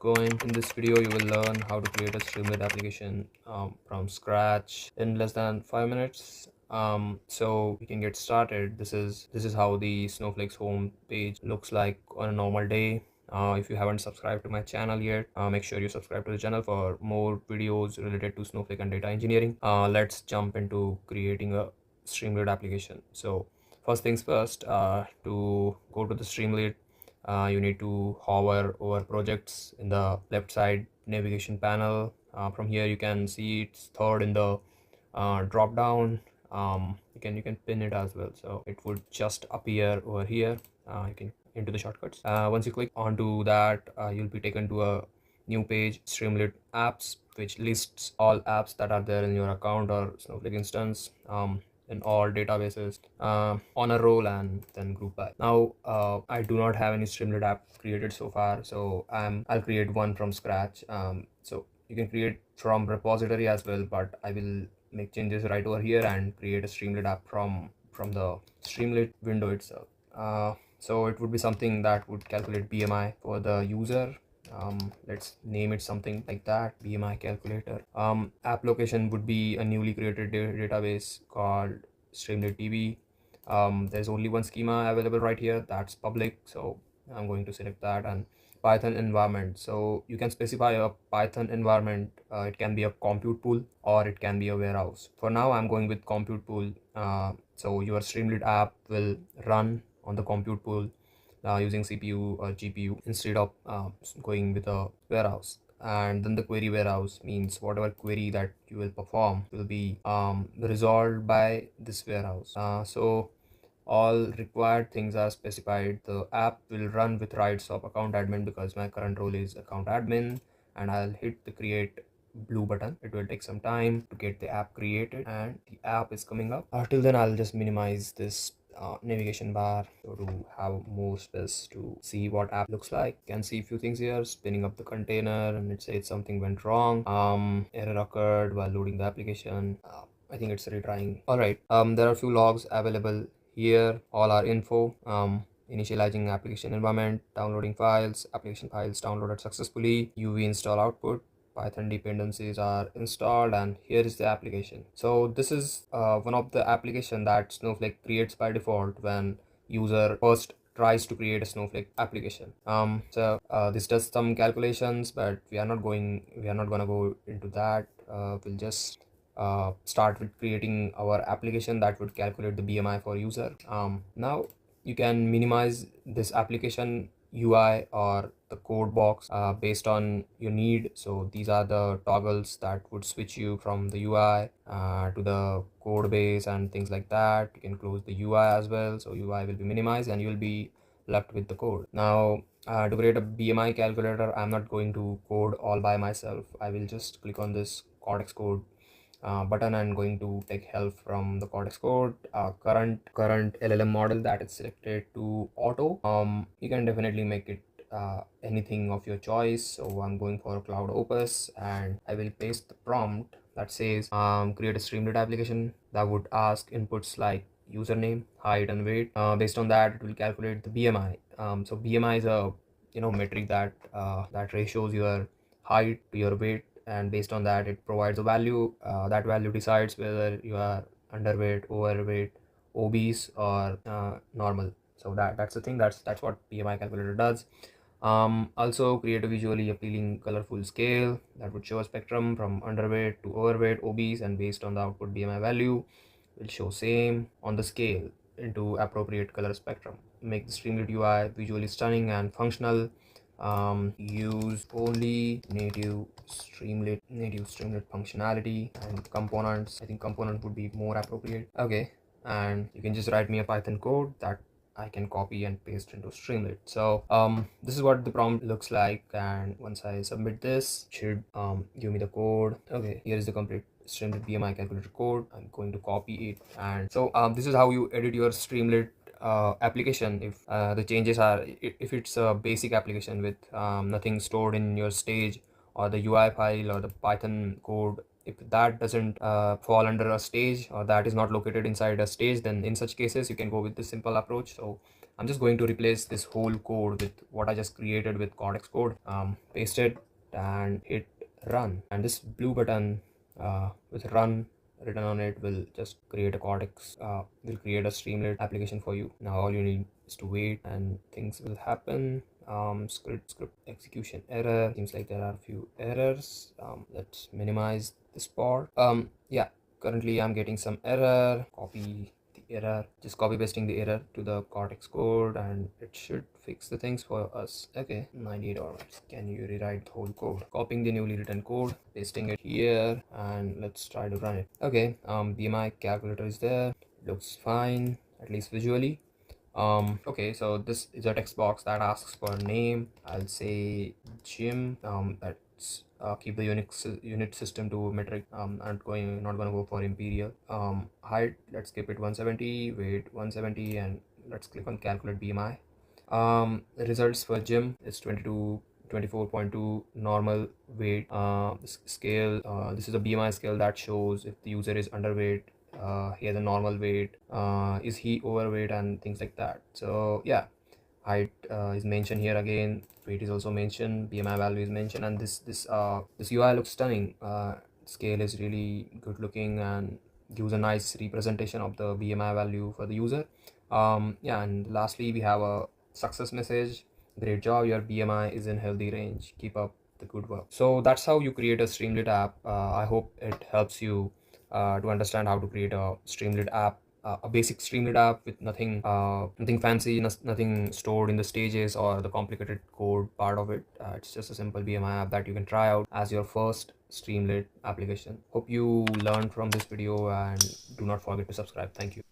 going. In this video, you will learn how to create a Streamlit application from scratch in less than 5 minutes. So we can get started. This is how the Snowflake's home page looks like on a normal day. If you haven't subscribed to my channel yet, make sure you subscribe to the channel for more videos related to Snowflake and data engineering. Let's jump into creating a Streamlit application. So first things first, to go to the Streamlit, you need to hover over projects in the left side navigation panel. From here you can see it's third in the drop down. You can pin it as well, so it would just appear over here. You can into the shortcuts. Once you click onto that, you'll be taken to a new page, Streamlit apps, which lists all apps that are there in your account or Snowflake instance. In all databases on a roll and then group by. Now I do not have any Streamlit app created so far, so I'll create one from scratch. So you can create from repository as well, but I will make changes right over here and create a Streamlit app from the Streamlit window itself. So it would be something that would calculate BMI for the user. Let's name it something like that, BMI Calculator. App location would be a newly created database called Streamlit DB. There's only one schema available right here, that's public, so I'm going to select that. And Python environment, so you can specify a Python environment. It can be a compute pool or it can be a warehouse. For now I'm going with compute pool. So your Streamlit app will run on the compute pool using CPU or GPU instead of going with a warehouse. And then the query warehouse means whatever query that you will perform will be resolved by this warehouse. So all required things are specified. The app will run with rights of account admin because my current role is account admin, and I'll hit the create blue button. It will take some time to get the app created and the app is coming up. Till then I'll just minimize this navigation bar so to have more space to see what app looks like. You can see a few things here, spinning up the container, and it says something went wrong. Error occurred while loading the application. I think it's retrying. All right, there are a few logs available here. All our info, initializing application environment, downloading files, application files downloaded successfully, UV install output, Python dependencies are installed, and here is the application. So this is one of the application that Snowflake creates by default when user first tries to create a Snowflake application. This does some calculations, but we are not gonna go into that. We'll just start with creating our application that would calculate the BMI for user. Now you can minimize this application UI or the code box based on your need. So these are the toggles that would switch you from the UI to the code base and things like that. You can close the UI as well, so UI will be minimized and you will be left with the code. Now to create a BMI calculator, I'm not going to code all by myself. I will just click on this Cortex code button and going to take help from the Cortex code. Current LLM model that is selected to auto. You can definitely make it anything of your choice. So I'm going for Cloud Opus, and I will paste the prompt that says create a Streamlit application that would ask inputs like username, height, and weight. Based on that, it will calculate the BMI. So BMI is a metric that that ratios your height to your weight, and based on that it provides a value. That value decides whether you are underweight, overweight, obese, or normal. So that's the thing. That's what BMI calculator does. Also create a visually appealing colorful scale that would show a spectrum from underweight to overweight, obese, and based on the output BMI value will show same on the scale into appropriate color spectrum. Make the Streamlit UI visually stunning and functional. Use only native Streamlit functionality and components. I think component would be more appropriate. Okay, and you can just write me a Python code that I can copy and paste into Streamlit. So this is what the prompt looks like, and once I submit this, it should give me the code. Okay, here is the complete Streamlit BMI calculator code. I'm going to copy it, and so this is how you edit your Streamlit application. If the changes are, if it's a basic application with nothing stored in your stage or the UI file or the Python code, if that doesn't fall under a stage or that is not located inside a stage, then in such cases you can go with the simple approach. So I'm just going to replace this whole code with what I just created with Cortex code. Paste it and hit run, and this blue button with run written on it will just create a Cortex, will create a Streamlit application for you. Now all you need is to wait and things will happen. Script execution error. Seems like there are a few errors. Let's minimize this part. Yeah, currently I'm getting some error. Copy the error, just copy pasting the error to the Cortex code, and it should fix the things for us. Okay, $98. Can you rewrite the whole code? Copying the newly written code, pasting it here, and let's try to run it. Okay, BMI Calculator is there. Looks fine, at least visually. Okay, so this is a text box that asks for a name. I'll say Jim. That's keep the unit system to metric. Not gonna go for imperial. Height, let's keep it 170. Weight 170, and let's click on calculate BMI. Results for Jim is 24.2 normal weight. Scale, this is a BMI scale that shows if the user is underweight, he has a normal weight, is he overweight, and things like that. So yeah, height is mentioned here again, weight is also mentioned, BMI value is mentioned, and this UI looks stunning. Scale is really good looking and gives a nice representation of the BMI value for the user. Yeah, and lastly we have a success message. Great job, your BMI is in healthy range, keep up the good work. So that's how you create a Streamlit app. I hope it helps you to understand how to create a Streamlit app, a basic Streamlit app with nothing fancy, nothing stored in the stages or the complicated code part of it. It's just a simple BMI app that you can try out as your first Streamlit application. Hope you learned from this video, and do not forget to subscribe. Thank you.